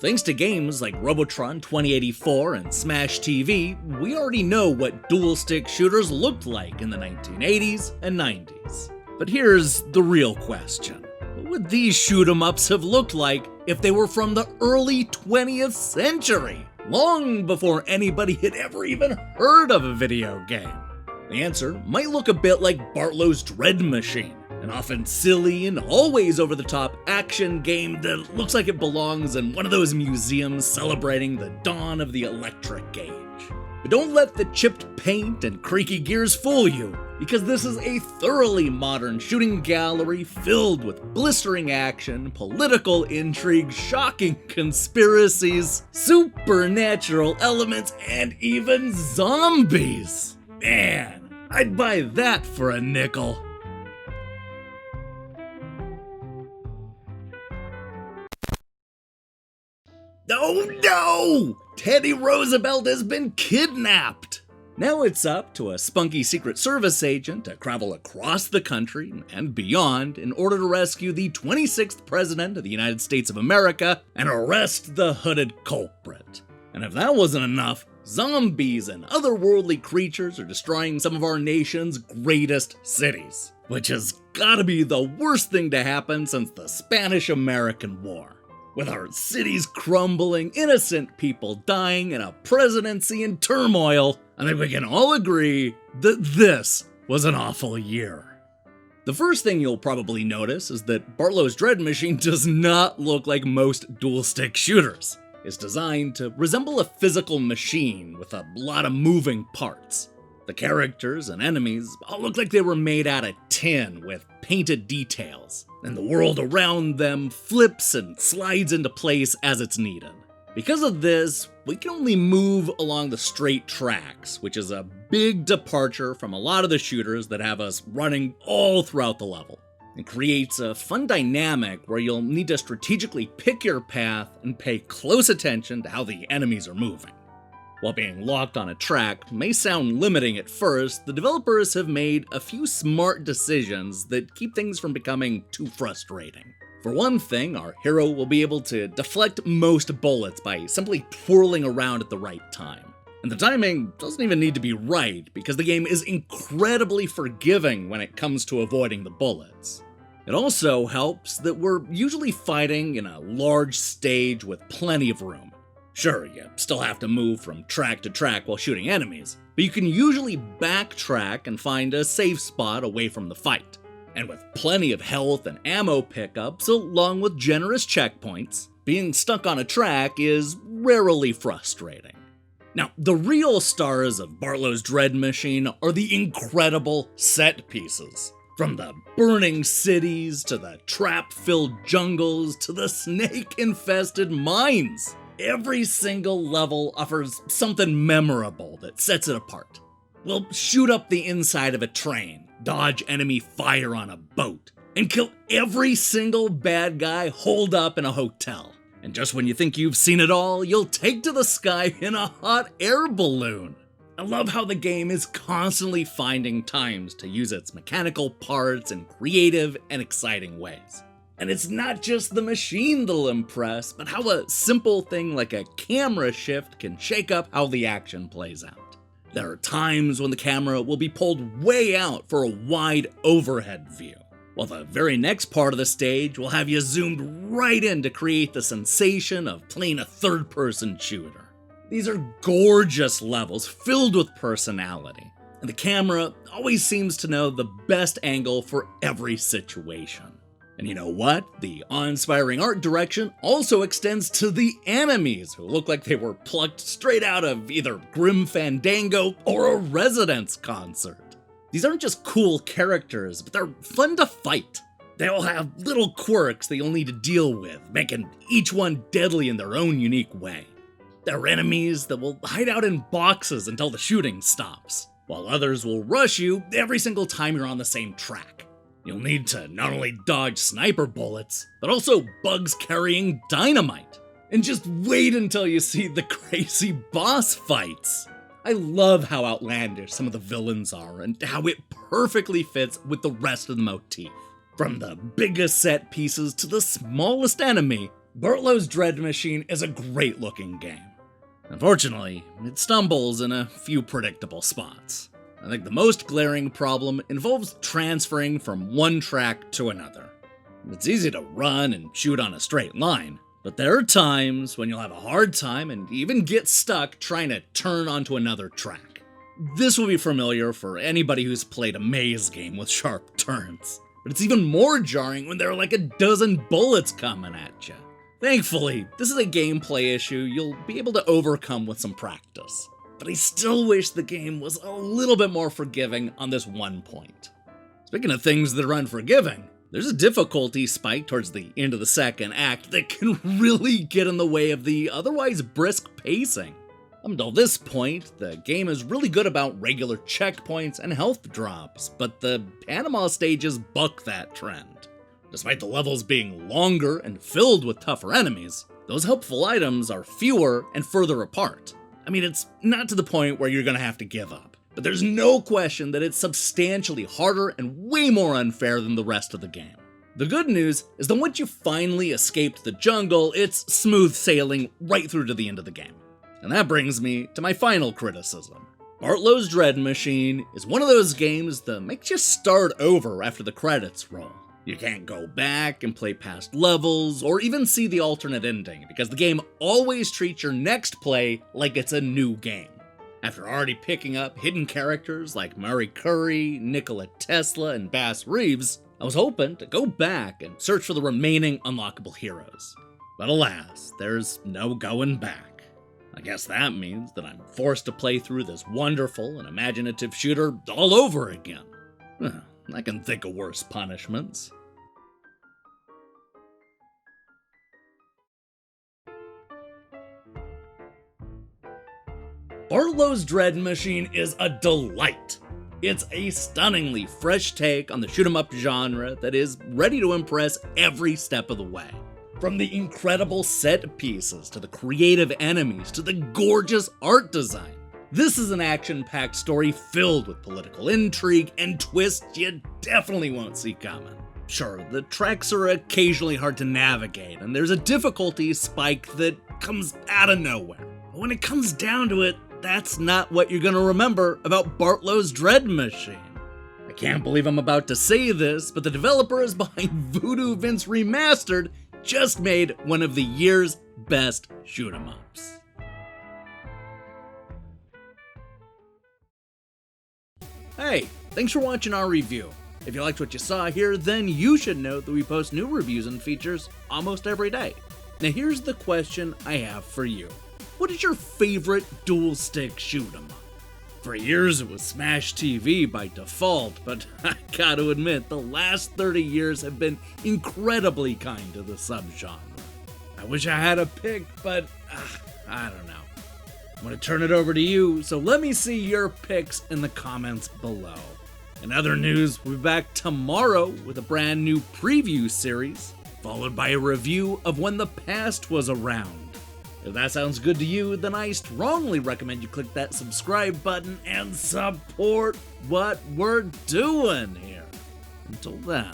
Thanks to games like Robotron 2084 and Smash TV, we already know what dual-stick shooters looked like in the 1980s and 90s. But here's the real question. What would these shoot-em-ups have looked like if they were from the early 20th century? Long before anybody had ever even heard of a video game. The answer might look a bit like Bartlow's Dread Machine, an often silly and always over-the-top action game that looks like it belongs in one of those museums celebrating the dawn of the electric age. But don't let the chipped paint and creaky gears fool you, because this is a thoroughly modern shooting gallery filled with blistering action, political intrigue, shocking conspiracies, supernatural elements, and even zombies. Man, I'd buy that for a nickel. Oh no! Teddy Roosevelt has been kidnapped! Now it's up to a spunky Secret Service agent to travel across the country and beyond in order to rescue the 26th President of the United States of America and arrest the hooded culprit. And if that wasn't enough, zombies and otherworldly creatures are destroying some of our nation's greatest cities, which has gotta be the worst thing to happen since the Spanish-American War. With our cities crumbling, innocent people dying, and a presidency in turmoil, I think we can all agree that this was an awful year. The first thing you'll probably notice is that Bartlow's Dread Machine does not look like most dual-stick shooters. It's designed to resemble a physical machine with a lot of moving parts. The characters and enemies all look like they were made out of tin with painted details, and the world around them flips and slides into place as it's needed. Because of this, we can only move along the straight tracks, which is a big departure from a lot of the shooters that have us running all throughout the level. It creates a fun dynamic where you'll need to strategically pick your path and pay close attention to how the enemies are moving. While being locked on a track may sound limiting at first, the developers have made a few smart decisions that keep things from becoming too frustrating. For one thing, our hero will be able to deflect most bullets by simply twirling around at the right time. And the timing doesn't even need to be right, because the game is incredibly forgiving when it comes to avoiding the bullets. It also helps that we're usually fighting in a large stage with plenty of room. Sure, you still have to move from track to track while shooting enemies, but you can usually backtrack and find a safe spot away from the fight. And with plenty of health and ammo pickups, along with generous checkpoints, being stuck on a track is rarely frustrating. Now, the real stars of Bartlow's Dread Machine are the incredible set pieces. From the burning cities, to the trap-filled jungles, to the snake-infested mines. Every single level offers something memorable that sets it apart. We'll shoot up the inside of a train, dodge enemy fire on a boat, and kill every single bad guy holed up in a hotel. And just when you think you've seen it all, you'll take to the sky in a hot air balloon. I love how the game is constantly finding times to use its mechanical parts in creative and exciting ways. And it's not just the machine that'll impress, but how a simple thing like a camera shift can shake up how the action plays out. There are times when the camera will be pulled way out for a wide overhead view, while the very next part of the stage will have you zoomed right in to create the sensation of playing a third-person shooter. These are gorgeous levels filled with personality, and the camera always seems to know the best angle for every situation. And you know what? The awe-inspiring art direction also extends to the enemies, who look like they were plucked straight out of either Grim Fandango or a Residence concert. These aren't just cool characters, but they're fun to fight. They all have little quirks that you'll need to deal with, making each one deadly in their own unique way. There are enemies that will hide out in boxes until the shooting stops, while others will rush you every single time you're on the same track. You'll need to not only dodge sniper bullets, but also bugs carrying dynamite. And just wait until you see the crazy boss fights. I love how outlandish some of the villains are and how it perfectly fits with the rest of the motif. From the biggest set pieces to the smallest enemy, Bartlow's Dread Machine is a great looking game. Unfortunately, it stumbles in a few predictable spots. I think the most glaring problem involves transferring from one track to another. It's easy to run and shoot on a straight line, but there are times when you'll have a hard time and even get stuck trying to turn onto another track. This will be familiar for anybody who's played a maze game with sharp turns, but it's even more jarring when there are like a dozen bullets coming at you. Thankfully, this is a gameplay issue you'll be able to overcome with some practice, but I still wish the game was a little bit more forgiving on this one point. Speaking of things that are unforgiving, there's a difficulty spike towards the end of the second act that can really get in the way of the otherwise brisk pacing. Up until this point, the game is really good about regular checkpoints and health drops, but the Panama stages buck that trend. Despite the levels being longer and filled with tougher enemies, those helpful items are fewer and further apart. I mean, it's not to the point where you're gonna have to give up, but there's no question that it's substantially harder and way more unfair than the rest of the game. The good news is that once you finally escaped the jungle, it's smooth sailing right through to the end of the game. And that brings me to my final criticism. Bartlow's Dread Machine is one of those games that makes you start over after the credits roll. You can't go back and play past levels, or even see the alternate ending, because the game always treats your next play like it's a new game. After already picking up hidden characters like Murray Curry, Nikola Tesla, and Bass Reeves, I was hoping to go back and search for the remaining unlockable heroes. But alas, there's no going back. I guess that means that I'm forced to play through this wonderful and imaginative shooter all over again. I can think of worse punishments. Bartlow's Dread Machine is a delight. It's a stunningly fresh take on the shoot-'em-up genre that is ready to impress every step of the way. From the incredible set pieces, to the creative enemies, to the gorgeous art design. This is an action-packed story filled with political intrigue and twists you definitely won't see coming. Sure, the tracks are occasionally hard to navigate, and there's a difficulty spike that comes out of nowhere. But when it comes down to it, that's not what you're gonna remember about Bartlow's Dread Machine. I can't believe I'm about to say this, but the developers behind Voodoo Vince Remastered just made one of the year's best shoot-'em-ups. Hey, thanks for watching our review. If you liked what you saw here, then you should know that we post new reviews and features almost every day. Now here's the question I have for you. What is your favorite dual-stick shoot-'em-up? For years it was Smash TV by default, but I gotta admit, the last 30 years have been incredibly kind to the subgenre. I wish I had a pick, but I don't know. I'm gonna turn it over to you, so let me see your picks in the comments below. In other news, we'll be back tomorrow with a brand new preview series, followed by a review of When the Past Was Around. If that sounds good to you, then I strongly recommend you click that subscribe button and support what we're doing here. Until then.